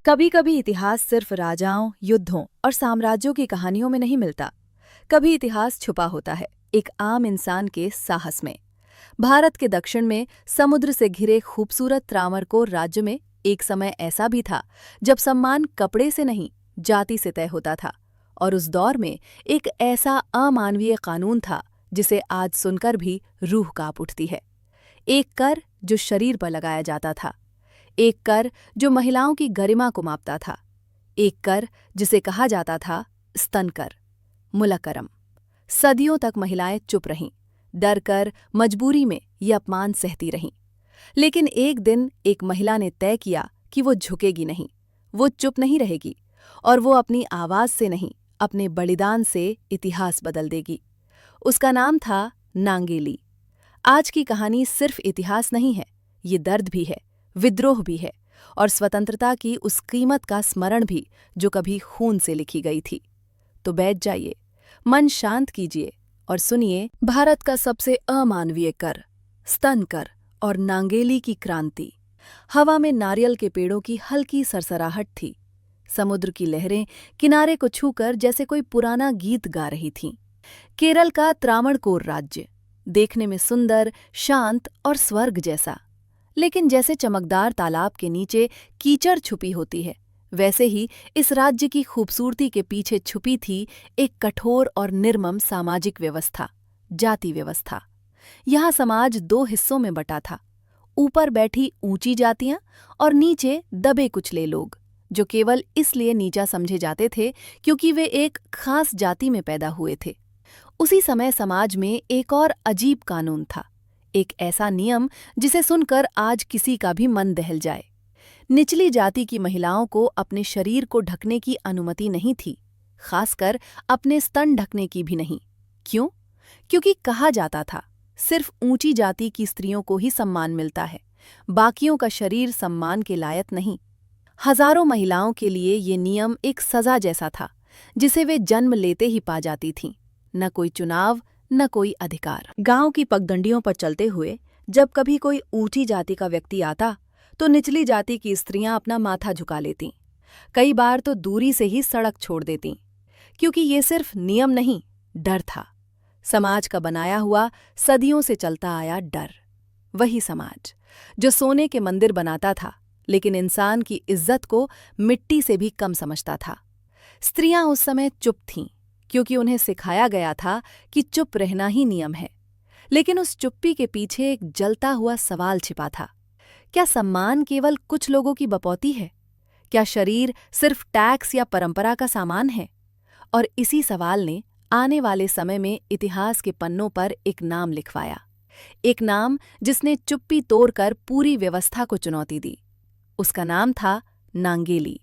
कभी कभी इतिहास सिर्फ राजाओं, युद्धों और साम्राज्यों की कहानियों में नहीं मिलता। कभी इतिहास छुपा होता है एक आम इंसान के साहस में। भारत के दक्षिण में समुद्र से घिरे खूबसूरत त्रावणकोर राज्य में एक समय ऐसा भी था जब सम्मान कपड़े से नहीं, जाति से तय होता था। और उस दौर में एक ऐसा अमानवीय कानून था जिसे आज सुनकर भी रूह कांप उठती है। एक कर जो शरीर पर लगाया जाता था, एक कर जो महिलाओं की गरिमा को मापता था, एक कर जिसे कहा जाता था स्तन कर, मुलक्करम। सदियों तक महिलाएं चुप रहीं, डर कर, मजबूरी में ये अपमान सहती रहीं। लेकिन एक दिन एक महिला ने तय किया कि वो झुकेगी नहीं, वो चुप नहीं रहेगी, और वो अपनी आवाज से नहीं, अपने बलिदान से इतिहास बदल देगी। उसका नाम था नांगेली। आज की कहानी सिर्फ इतिहास नहीं है, ये दर्द भी है, विद्रोह भी है, और स्वतंत्रता की उस कीमत का स्मरण भी जो कभी खून से लिखी गई थी। तो बैठ जाइए, मन शांत कीजिए और सुनिए भारत का सबसे अमानवीय कर, स्तन कर और नांगेली की क्रांति। हवा में नारियल के पेड़ों की हल्की सरसराहट थी। समुद्र की लहरें किनारे को छूकर जैसे कोई पुराना गीत गा रही थीं। केरल का त्रावणकोर राज्य, देखने में सुंदर, शांत और स्वर्ग जैसा। लेकिन जैसे चमकदार तालाब के नीचे कीचड़ छुपी होती है, वैसे ही इस राज्य की खूबसूरती के पीछे छुपी थी एक कठोर और निर्मम सामाजिक व्यवस्था, जाति व्यवस्था। यहाँ समाज दो हिस्सों में बटा था। ऊपर बैठी ऊंची जातियां और नीचे दबे कुचले लोग, जो केवल इसलिए नीचा समझे जाते थे क्योंकि वे एक खास जाति में पैदा हुए थे। उसी समय समाज में एक और अजीब कानून था, एक ऐसा नियम जिसे सुनकर आज किसी का भी मन दहल जाए। निचली जाति की महिलाओं को अपने शरीर को ढकने की अनुमति नहीं थी, खासकर अपने स्तन ढकने की भी नहीं। क्यों? क्योंकि कहा जाता था सिर्फ ऊंची जाति की स्त्रियों को ही सम्मान मिलता है, बाकियों का शरीर सम्मान के लायक नहीं। हजारों महिलाओं के लिए ये नियम एक सजा जैसा था, जिसे वे जन्म लेते ही पा जाती थीं। न कोई चुनाव, न कोई अधिकार। गांव की पगडंडियों पर चलते हुए जब कभी कोई ऊंची जाति का व्यक्ति आता, तो निचली जाति की स्त्रियां अपना माथा झुका लेतीं। कई बार तो दूरी से ही सड़क छोड़ देतीं, क्योंकि ये सिर्फ नियम नहीं, डर था। समाज का बनाया हुआ, सदियों से चलता आया डर। वही समाज जो सोने के मंदिर बनाता था, लेकिन इंसान की इज्जत को मिट्टी से भी कम समझता था। स्त्रियां उस समय चुप थीं, क्योंकि उन्हें सिखाया गया था कि चुप रहना ही नियम है। लेकिन उस चुप्पी के पीछे एक जलता हुआ सवाल छिपा था। क्या सम्मान केवल कुछ लोगों की बपौती है? क्या शरीर सिर्फ टैक्स या परंपरा का सामान है? और इसी सवाल ने आने वाले समय में इतिहास के पन्नों पर एक नाम लिखवाया, एक नाम जिसने चुप्पी तोड़कर पूरी व्यवस्था को चुनौती दी। उसका नाम था नांगेली।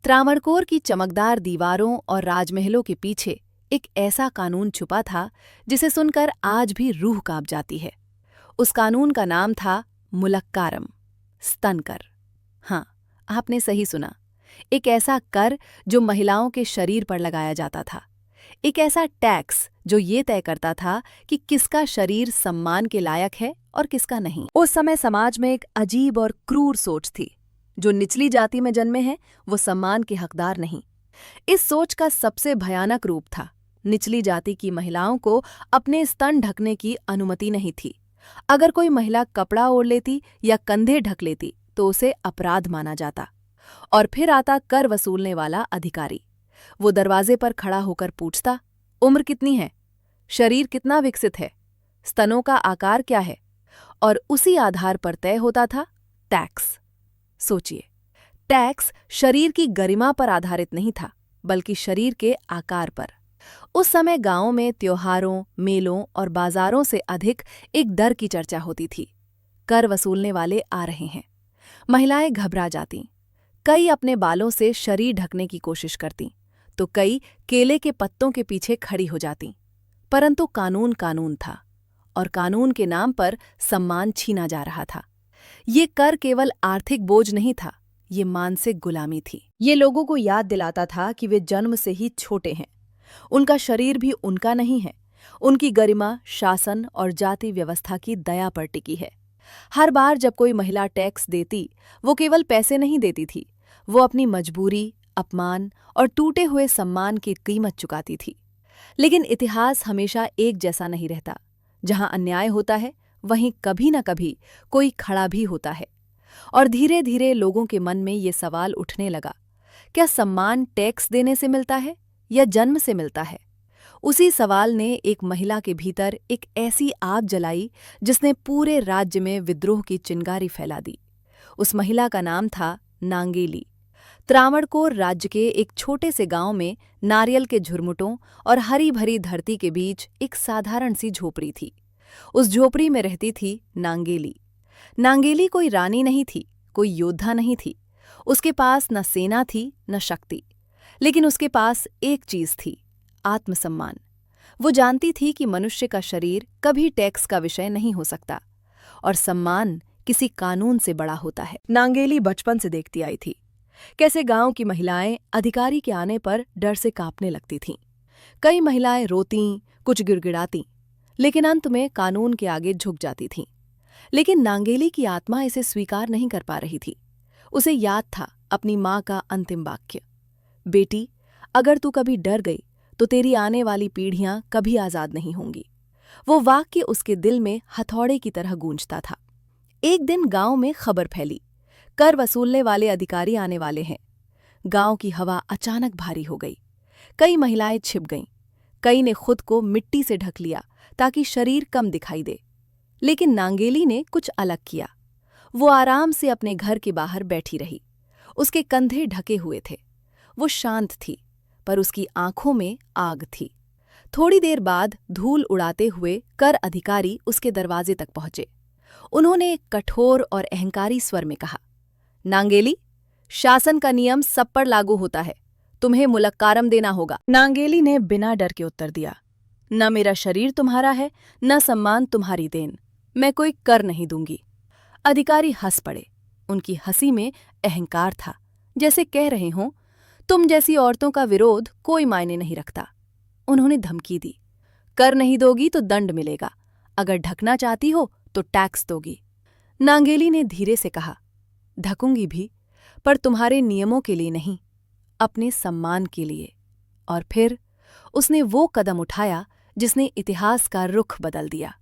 त्रावणकोर की चमकदार दीवारों और राजमहलों के पीछे एक ऐसा कानून छुपा था जिसे सुनकर आज भी रूह कांप जाती है। उस कानून का नाम था मुलक्कारम, स्तन कर। हाँ, आपने सही सुना, एक ऐसा कर जो महिलाओं के शरीर पर लगाया जाता था, एक ऐसा टैक्स जो ये तय करता था कि किसका शरीर सम्मान के लायक है और किसका नहीं। उस समय समाज में एक अजीब और क्रूर सोच थी, जो निचली जाति में जन्मे हैं वो सम्मान के हकदार नहीं। इस सोच का सबसे भयानक रूप था, निचली जाति की महिलाओं को अपने स्तन ढकने की अनुमति नहीं थी। अगर कोई महिला कपड़ा ओढ़ लेती या कंधे ढक लेती तो उसे अपराध माना जाता। और फिर आता कर वसूलने वाला अधिकारी। वो दरवाजे पर खड़ा होकर पूछता, उम्र कितनी है, शरीर कितना विकसित है, स्तनों का आकार क्या है, और उसी आधार पर तय होता था टैक्स। सोचिए, टैक्स शरीर की गरिमा पर आधारित नहीं था, बल्कि शरीर के आकार पर। उस समय गांवों में त्योहारों, मेलों और बाजारों से अधिक एक डर की चर्चा होती थी, कर वसूलने वाले आ रहे हैं। महिलाएं घबरा जातीं, कई अपने बालों से शरीर ढकने की कोशिश करतीं, तो कई केले के पत्तों के पीछे खड़ी हो जातीं। परंतु कानून कानून था, और कानून के नाम पर सम्मान छीना जा रहा था। ये कर केवल आर्थिक बोझ नहीं था, ये मानसिक गुलामी थी। ये लोगों को याद दिलाता था कि वे जन्म से ही छोटे हैं, उनका शरीर भी उनका नहीं है, उनकी गरिमा शासन और जाति व्यवस्था की दया पर टिकी है। हर बार जब कोई महिला टैक्स देती, वो केवल पैसे नहीं देती थी, वो अपनी मजबूरी, अपमान और टूटे हुए सम्मान की कीमत चुकाती थी। लेकिन इतिहास हमेशा एक जैसा नहीं रहता। जहां अन्याय होता है, वहीं कभी न कभी कोई खड़ा भी होता है। और धीरे धीरे लोगों के मन में ये सवाल उठने लगा, क्या सम्मान टैक्स देने से मिलता है या जन्म से मिलता है? उसी सवाल ने एक महिला के भीतर एक ऐसी आग जलाई जिसने पूरे राज्य में विद्रोह की चिंगारी फैला दी। उस महिला का नाम था नांगेली। त्रावणकोर राज्य के एक छोटे से गांव में नारियल के झुरमुटों और हरी भरी धरती के बीच एक साधारण सी झोपड़ी थी। उस झोपड़ी में रहती थी नांगेली। नांगेली कोई रानी नहीं थी, कोई योद्धा नहीं थी। उसके पास न सेना थी न शक्ति, लेकिन उसके पास एक चीज थी, आत्मसम्मान। वो जानती थी कि मनुष्य का शरीर कभी टैक्स का विषय नहीं हो सकता और सम्मान किसी कानून से बड़ा होता है। नांगेली बचपन से देखती आई थी कैसे गांव की महिलाएं अधिकारी के आने पर डर से कांपने लगती थीं। कई महिलाएं रोतीं, कुछ गिड़गिड़ातीं, लेकिन अंत में कानून के आगे झुक जाती थीं। लेकिन नांगेली की आत्मा इसे स्वीकार नहीं कर पा रही थी। उसे याद था अपनी माँ का अंतिम वाक्य, बेटी, अगर तू कभी डर गई तो तेरी आने वाली पीढ़ियां कभी आजाद नहीं होंगी। वो वाक्य उसके दिल में हथौड़े की तरह गूंजता था। एक दिन गांव में खबर फैली, कर वसूलने वाले अधिकारी आने वाले हैं। गांव की हवा अचानक भारी हो गई। कई महिलाएं छिप गईं, कई ने खुद को मिट्टी से ढक लिया ताकि शरीर कम दिखाई दे। लेकिन नांगेली ने कुछ अलग किया। वो आराम से अपने घर के बाहर बैठी रही। उसके कंधे ढके हुए थे। वो शांत थी, पर उसकी आंखों में आग थी। थोड़ी देर बाद धूल उड़ाते हुए कर अधिकारी उसके दरवाजे तक पहुंचे। उन्होंने एक कठोर और अहंकारी स्वर में कहा, नांगेली, शासन का नियम सब पर लागू होता है, तुम्हें मुलक्कारम देना होगा। नांगेली ने बिना डर के उत्तर दिया, न मेरा शरीर तुम्हारा है, न सम्मान तुम्हारी देन, मैं कोई कर नहीं दूंगी। अधिकारी हंस पड़े। उनकी हंसी में अहंकार था, जैसे कह रहे हों, तुम जैसी औरतों का विरोध कोई मायने नहीं रखता। उन्होंने धमकी दी, कर नहीं दोगी तो दंड मिलेगा, अगर ढकना चाहती हो तो टैक्स दोगी। नांगेली ने धीरे से कहा, ढकूंगी भी, पर तुम्हारे नियमों के लिए नहीं, अपने सम्मान के लिए। और फिर उसने वो कदम उठाया जिसने इतिहास का रुख बदल दिया।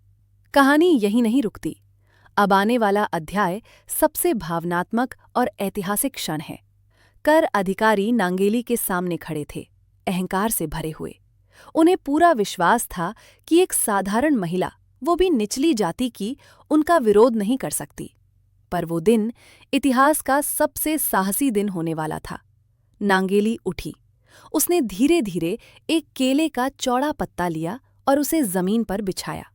कहानी यही नहीं रुकती। अब आने वाला अध्याय सबसे भावनात्मक और ऐतिहासिक क्षण है। कर अधिकारी नांगेली के सामने खड़े थे, अहंकार से भरे हुए। उन्हें पूरा विश्वास था कि एक साधारण महिला, वो भी निचली जाति की, उनका विरोध नहीं कर सकती। पर वो दिन इतिहास का सबसे साहसी दिन होने वाला था। नांगेली उठी। उसने धीरे धीरे एक केले का चौड़ा पत्ता लिया और उसे जमीन पर बिछाया।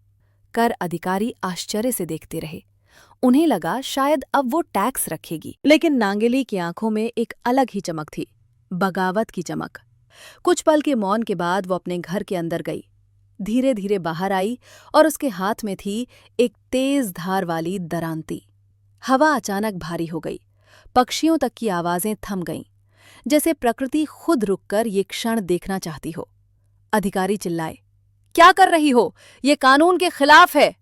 कर अधिकारी आश्चर्य से देखते रहे। उन्हें लगा शायद अब वो टैक्स रखेगी, लेकिन नांगेली की आंखों में एक अलग ही चमक थी, बगावत की चमक। कुछ पल के मौन के बाद वो अपने घर के अंदर गई, धीरे धीरे बाहर आई और उसके हाथ में थी एक तेज धार वाली दरांती। हवा अचानक भारी हो गई। पक्षियों तक की आवाजें थम गईं, जैसे प्रकृति खुद रुककर ये क्षण देखना चाहती हो। अधिकारी चिल्लाए, क्या कर रही हो? ये कानून के खिलाफ है।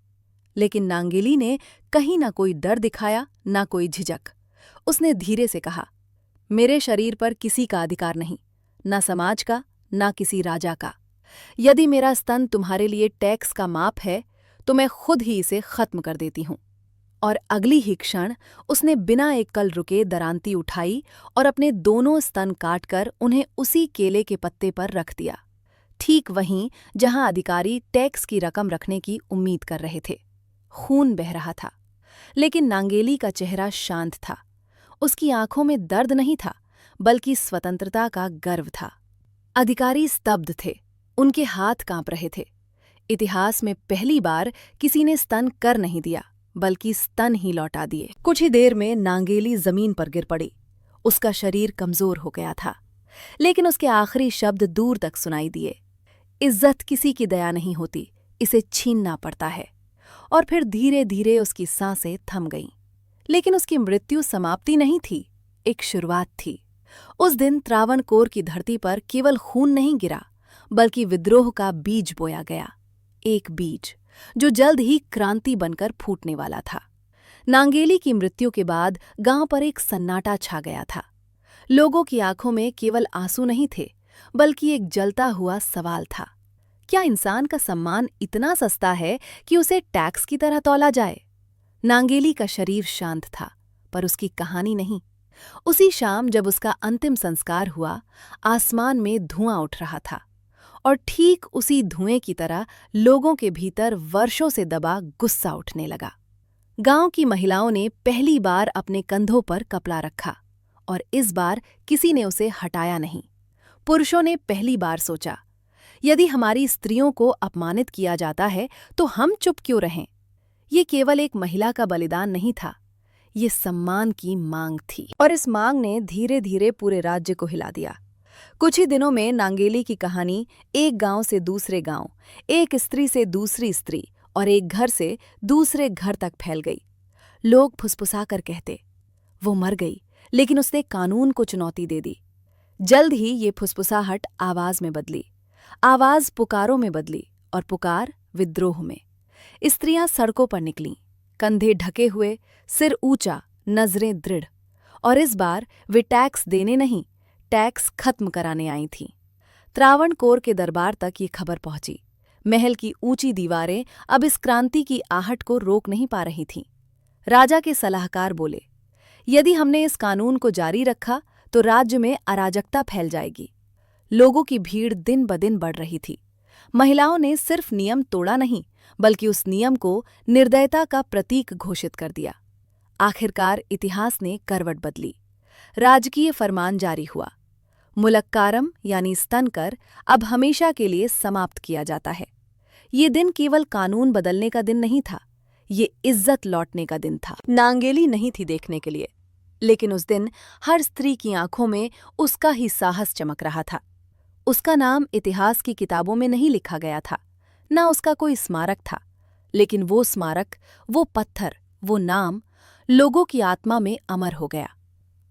लेकिन नांगेली ने कहीं ना कोई डर दिखाया, ना कोई झिझक। उसने धीरे से कहा, मेरे शरीर पर किसी का अधिकार नहीं, ना समाज का, ना किसी राजा का। यदि मेरा स्तन तुम्हारे लिए टैक्स का माप है, तो मैं खुद ही इसे खत्म कर देती हूं। और अगली ही क्षण उसने बिना एक कल रुके दरांती उठाई और अपने दोनों स्तन काटकर उन्हें उसी केले के पत्ते पर रख दिया, ठीक वहीं जहां अधिकारी टैक्स की रकम रखने की उम्मीद कर रहे थे। खून बह रहा था, लेकिन नांगेली का चेहरा शांत था। उसकी आंखों में दर्द नहीं था, बल्कि स्वतंत्रता का गर्व था। अधिकारी स्तब्ध थे, उनके हाथ कांप रहे थे। इतिहास में पहली बार किसी ने स्तन कर नहीं दिया, बल्कि स्तन ही लौटा दिए। कुछ ही देर में नांगेली जमीन पर गिर पड़ी। उसका शरीर कमजोर हो गया था, लेकिन उसके आखिरी शब्द दूर तक सुनाई दिए, इज्जत किसी की दया नहीं होती, इसे छीनना पड़ता है। और फिर धीरे धीरे उसकी सांसें थम गईं। लेकिन उसकी मृत्यु समाप्ति नहीं थी, एक शुरुआत थी। उस दिन त्रावणकोर की धरती पर केवल खून नहीं गिरा, बल्कि विद्रोह का बीज बोया गया, एक बीज जो जल्द ही क्रांति बनकर फूटने वाला था। नांगेली की मृत्यु के बाद गांव पर एक सन्नाटा छा गया था। लोगों की आंखों में केवल आंसू नहीं थे, बल्कि एक जलता हुआ सवाल था। क्या इंसान का सम्मान इतना सस्ता है कि उसे टैक्स की तरह तौला जाए? नांगेली का शरीर शांत था, पर उसकी कहानी नहीं। उसी शाम जब उसका अंतिम संस्कार हुआ, आसमान में धुआं उठ रहा था, और ठीक उसी धुएं की तरह लोगों के भीतर वर्षों से दबा गुस्सा उठने लगा। गांव की महिलाओं ने पहली बार अपने कंधों पर कपड़ा रखा, और इस बार किसी ने उसे हटाया नहीं। पुरुषों ने पहली बार सोचा, यदि हमारी स्त्रियों को अपमानित किया जाता है तो हम चुप क्यों रहें? ये केवल एक महिला का बलिदान नहीं था, ये सम्मान की मांग थी, और इस मांग ने धीरे धीरे पूरे राज्य को हिला दिया। कुछ ही दिनों में नांगेली की कहानी एक गांव से दूसरे गांव, एक स्त्री से दूसरी स्त्री और एक घर से दूसरे घर तक फैल गई। लोग फुसफुसाकर कहते, वो मर गई, लेकिन उसने कानून को चुनौती दे दी। जल्द ही ये फुसफुसाहट आवाज में बदली, आवाज पुकारों में बदली, और पुकार विद्रोह में। स्त्रियां सड़कों पर निकलीं, कंधे ढके हुए, सिर ऊंचा, नजरें दृढ़, और इस बार वे टैक्स देने नहीं, टैक्स खत्म कराने आई थीं। त्रावणकोर के दरबार तक ये खबर पहुंची। महल की ऊंची दीवारें अब इस क्रांति की आहट को रोक नहीं पा रही थीं। राजा के सलाहकार बोले, यदि हमने इस कानून को जारी रखा तो राज्य में अराजकता फैल जाएगी। लोगों की भीड़ दिन ब दिन बढ़ रही थी। महिलाओं ने सिर्फ नियम तोड़ा नहीं, बल्कि उस नियम को निर्दयता का प्रतीक घोषित कर दिया। आखिरकार इतिहास ने करवट बदली। राजकीय फरमान जारी हुआ, मुलक्कारम यानी स्तनकर अब हमेशा के लिए समाप्त किया जाता है। ये दिन केवल कानून बदलने का दिन नहीं था, ये इज्जत लौटने का दिन था। नांगेली नहीं थी देखने के लिए, लेकिन उस दिन हर स्त्री की आंखों में उसका ही साहस चमक रहा था। उसका नाम इतिहास की किताबों में नहीं लिखा गया था, न उसका कोई स्मारक था, लेकिन वो स्मारक, वो पत्थर, वो नाम लोगों की आत्मा में अमर हो गया।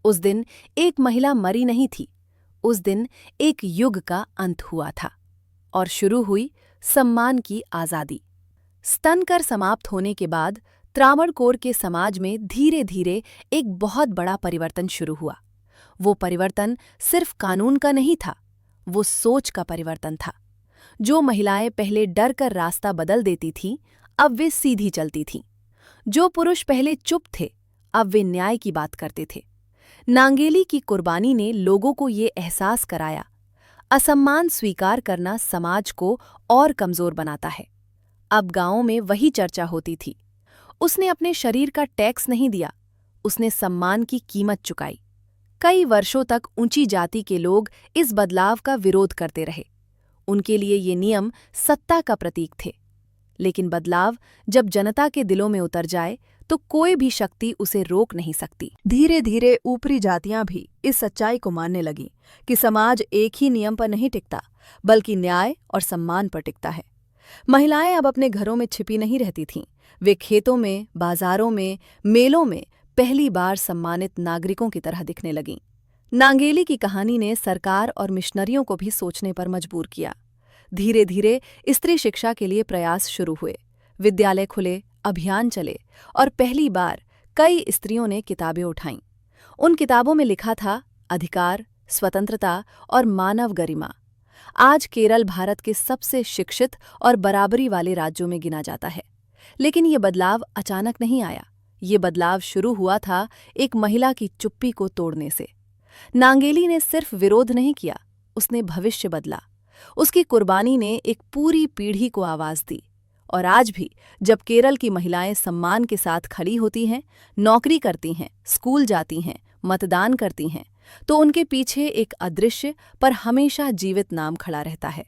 उस दिन एक महिला मरी नहीं थी, उस दिन एक युग का अंत हुआ था, और शुरू हुई सम्मान की आज़ादी। स्तनकर समाप्त होने के बाद त्रावणकोर के समाज में धीरे धीरे एक बहुत बड़ा परिवर्तन शुरू हुआ। वो परिवर्तन सिर्फ कानून का नहीं था, वो सोच का परिवर्तन था। जो महिलाएं पहले डर कर रास्ता बदल देती थीं, अब वे सीधी चलती थीं। जो पुरुष पहले चुप थे, अब वे न्याय की बात करते थे। नांगेली की कुर्बानी ने लोगों को ये एहसास कराया, असम्मान स्वीकार करना समाज को और कमजोर बनाता है। अब गांवों में वही चर्चा होती थी। उसने अपने शरीर का टैक्स नहीं दिया, उसने सम्मान की कीमत चुकाई। कई वर्षों तक ऊंची जाति के लोग इस बदलाव का विरोध करते रहे। उनके लिए ये नियम सत्ता का प्रतीक थे। लेकिन बदलाव जब जनता के दिलों में उतर जाए तो कोई भी शक्ति उसे रोक नहीं सकती। धीरे धीरे ऊपरी जातियां भी इस सच्चाई को मानने लगीं कि समाज एक ही नियम पर नहीं टिकता, बल्कि न्याय और सम्मान पर टिकता है। महिलाएं अब अपने घरों में छिपी नहीं रहती थीं। वे खेतों में, बाजारों में, मेलों में पहली बार सम्मानित नागरिकों की तरह दिखने लगीं। नांगेली की कहानी ने सरकार और मिशनरियों को भी सोचने पर मजबूर किया। धीरे धीरे स्त्री शिक्षा के लिए प्रयास शुरू हुए। विद्यालय खुले, अभियान चले, और पहली बार कई स्त्रियों ने किताबें उठाईं। उन किताबों में लिखा था अधिकार, स्वतंत्रता और मानव गरिमा। आज केरल भारत के सबसे शिक्षित और बराबरी वाले राज्यों में गिना जाता है। लेकिन ये बदलाव अचानक नहीं आया। ये बदलाव शुरू हुआ था एक महिला की चुप्पी को तोड़ने से। नांगेली ने सिर्फ विरोध नहीं किया, उसने भविष्य बदला। उसकी कुर्बानी ने एक पूरी पीढ़ी को आवाज दी। और आज भी जब केरल की महिलाएं सम्मान के साथ खड़ी होती हैं, नौकरी करती हैं, स्कूल जाती हैं, मतदान करती हैं, तो उनके पीछे एक अदृश्य पर हमेशा जीवित नाम खड़ा रहता है,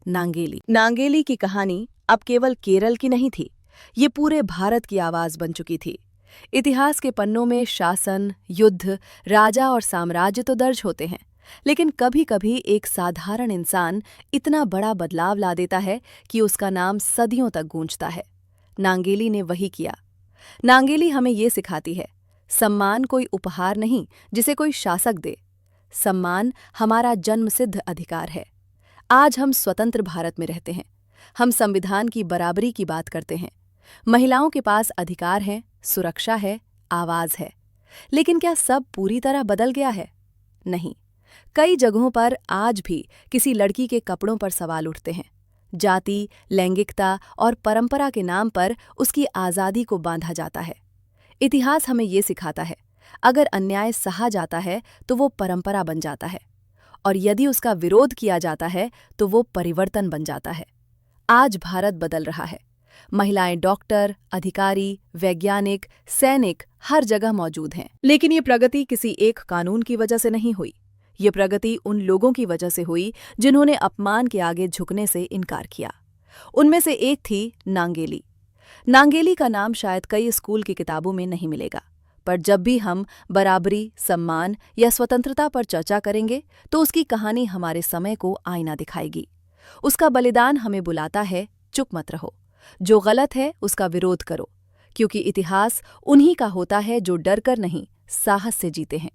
नांगेली। नांगेली की कहानी अब केवल केरल की नहीं थी, ये पूरे भारत की आवाज बन चुकी थी। इतिहास के पन्नों में शासन, युद्ध, राजा और साम्राज्य तो दर्ज होते हैं, लेकिन कभी कभी एक साधारण इंसान इतना बड़ा बदलाव ला देता है कि उसका नाम सदियों तक गूंजता है। नांगेली ने वही किया। नांगेली हमें ये सिखाती है, सम्मान कोई उपहार नहीं जिसे कोई शासक दे। सम्मान हमारा जन्मसिद्ध अधिकार है। आज हम स्वतंत्र भारत में रहते हैं। हम संविधान की बराबरी की बात करते हैं। महिलाओं के पास अधिकार हैं, सुरक्षा है, आवाज है। लेकिन क्या सब पूरी तरह बदल गया है? नहीं। कई जगहों पर आज भी किसी लड़की के कपड़ों पर सवाल उठते हैं। जाति, लैंगिकता और परंपरा के नाम पर उसकी आज़ादी को बांधा जाता है। इतिहास हमें ये सिखाता है, अगर अन्याय सहा जाता है तो वो परंपरा बन जाता है, और यदि उसका विरोध किया जाता है तो वो परिवर्तन बन जाता है। आज भारत बदल रहा है। महिलाएं डॉक्टर, अधिकारी, वैज्ञानिक, सैनिक हर जगह मौजूद हैं। लेकिन ये प्रगति किसी एक कानून की वजह से नहीं हुई। ये प्रगति उन लोगों की वजह से हुई जिन्होंने अपमान के आगे झुकने से इनकार किया। उनमें से एक थी नांगेली। नांगेली का नाम शायद कई स्कूल की किताबों में नहीं मिलेगा, पर जब भी हम बराबरी, सम्मान या स्वतंत्रता पर चर्चा करेंगे तो उसकी कहानी हमारे समय को आईना दिखाएगी। उसका बलिदान हमें बुलाता है, चुप मत रहो, जो गलत है उसका विरोध करो, क्योंकि इतिहास उन्हीं का होता है जो डरकर नहीं, साहस से जीते हैं।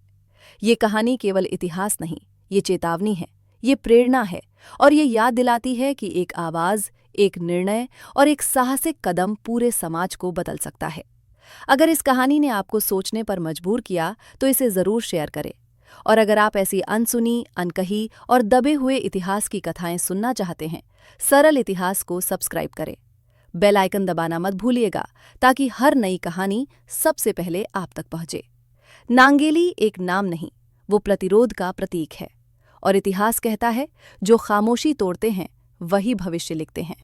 ये कहानी केवल इतिहास नहीं, ये चेतावनी है, ये प्रेरणा है, और ये याद दिलाती है कि एक आवाज़, एक निर्णय और एक साहसिक कदम पूरे समाज को बदल सकता है। अगर इस कहानी ने आपको सोचने पर मजबूर किया तो इसे ज़रूर शेयर करें। और अगर आप ऐसी अनसुनी, अनकही और दबे हुए इतिहास की कथाएं सुनना चाहते हैं, सरल इतिहास को सब्सक्राइब करें। बेल आइकन दबाना मत भूलिएगा, ताकि हर नई कहानी सबसे पहले आप तक पहुंचे। नांगेली एक नाम नहीं, वो प्रतिरोध का प्रतीक है। और इतिहास कहता है, जो खामोशी तोड़ते हैं वही भविष्य लिखते हैं।